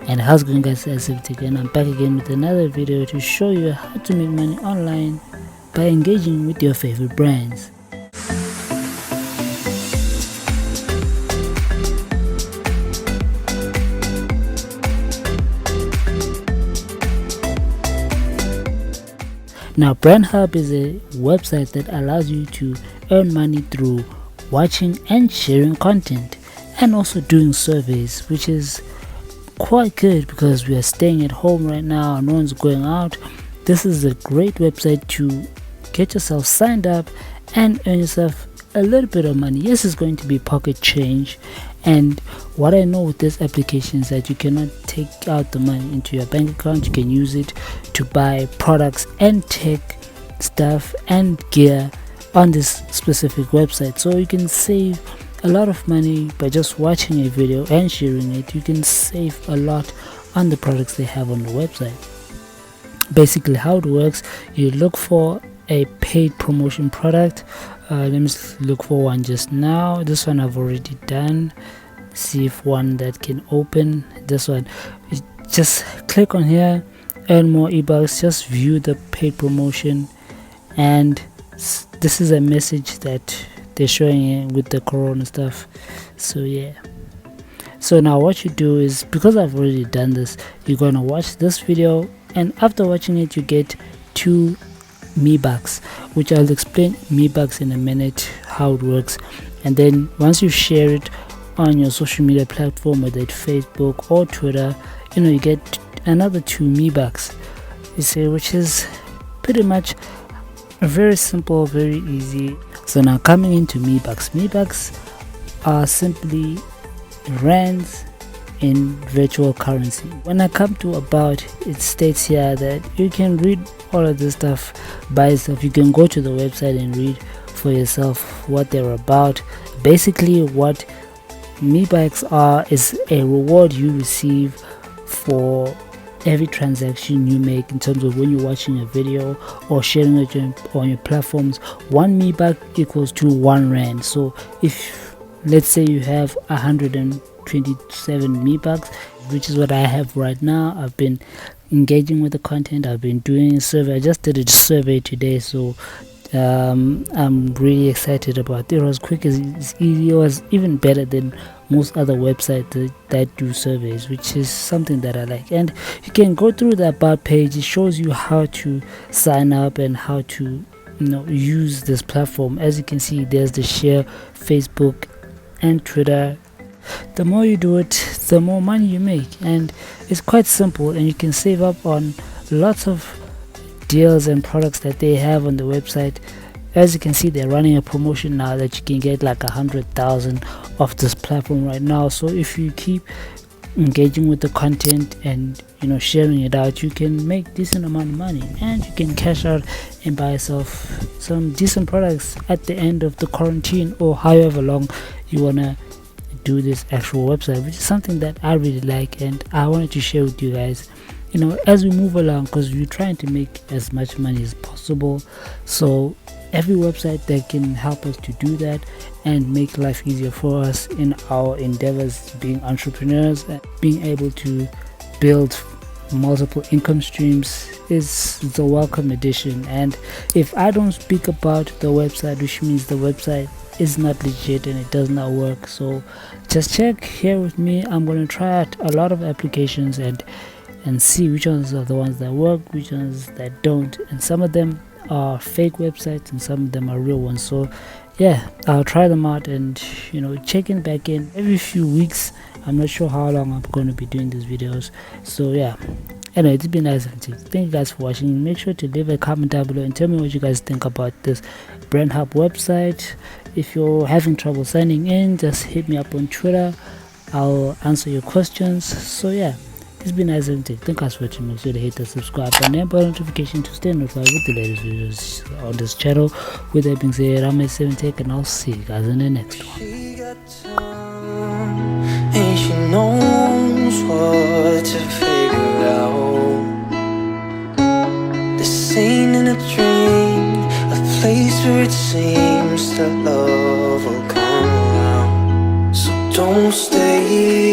And how's it going, guys? Selfie, and I'm back again with another video to show you how to make money online by engaging with your favorite brands. Now, BrandHub is a website that allows you to earn money through watching and sharing content, and also doing surveys, which is quite good because we are staying at home right now and no one's going out. This is a great website to get yourself signed up and earn yourself a little bit of money. Yes, it's going to be pocket change, and what I know with this application is that you cannot take out the money into your bank account. You can use it to buy products and tech stuff and gear on this specific website, so you can save a lot of money by just watching a video and sharing it. You can save a lot on the products they have on the website. Basically, how it works, you look for a paid promotion product. Let me look for one just now. This one I've already done. See if one that can open. This one, you just click on here, earn more eBucks, just view the paid promotion, and this is a message that they're showing with the corona stuff. So yeah, so now what you do is, because I've already done this, you're gonna watch this video, and after watching it you get 2 MeBucks, which I'll explain MeBucks in a minute how it works. And then once you share it on your social media platform, whether it's Facebook or Twitter, you get another 2 MeBucks, you see, which is pretty much very simple, very easy. So now coming into MeBucks are simply rands in virtual currency. When I come to about, it states here that you can read all of this stuff by yourself. You can go to the website and read for yourself what they're about. Basically, what MeBucks are is a reward you receive for every transaction you make, in terms of when you're watching a video or sharing it on your platforms. 1 MeBuck equals to 1 rand. So if, let's say, you have 127 MeBucks, which is what I have right now, I've been engaging with the content, I've been doing a survey. I just did a survey today, so I'm really excited about it. It was quick, it's easy, it was even better than most other websites that do surveys, which is something that I like. And you can go through the about page. It shows you how to sign up and how to use this platform. As you can see, there's the share, Facebook and Twitter. The more you do it, the more money you make, and it's quite simple, and you can save up on lots of deals and products that they have on the website. As you can see, they're running a promotion now that you can get like 100,000 off this platform right now. So if you keep engaging with the content and sharing it out, you can make decent amount of money, and you can cash out and buy yourself some decent products at the end of the quarantine, or however long you wanna do this actual website, which is something that I really like, and I wanted to share with you guys as we move along, because we're trying to make as much money as possible. So every website that can help us to do that and make life easier for us in our endeavors, being entrepreneurs, and being able to build multiple income streams, is the welcome addition. And if I don't speak about the website, which means the website is not legit and it does not work. So just check here with me. I'm going to try out a lot of applications and see which ones are the ones that work, which ones that don't, and some of them are fake websites and some of them are real ones. So yeah, I'll try them out and check in back in every few weeks. I'm not sure how long I'm going to be doing these videos. So yeah, anyway, it's been nice. Thank you guys for watching. Make sure to leave a comment down below and tell me what you guys think about this BrandHub website. If you're having trouble signing in, just hit me up on Twitter. I'll answer your questions. So yeah, it's been nice. Thank you guys for watching. Make sure to hit the subscribe button and bell notification to stay notified with the latest videos on this channel. With that being said, I'm SNAPnSAVE, and I'll see you guys in the next one. She got time, and she knows what to figure out. This ain't in a dream, a place where it seems that love will come around. So don't stay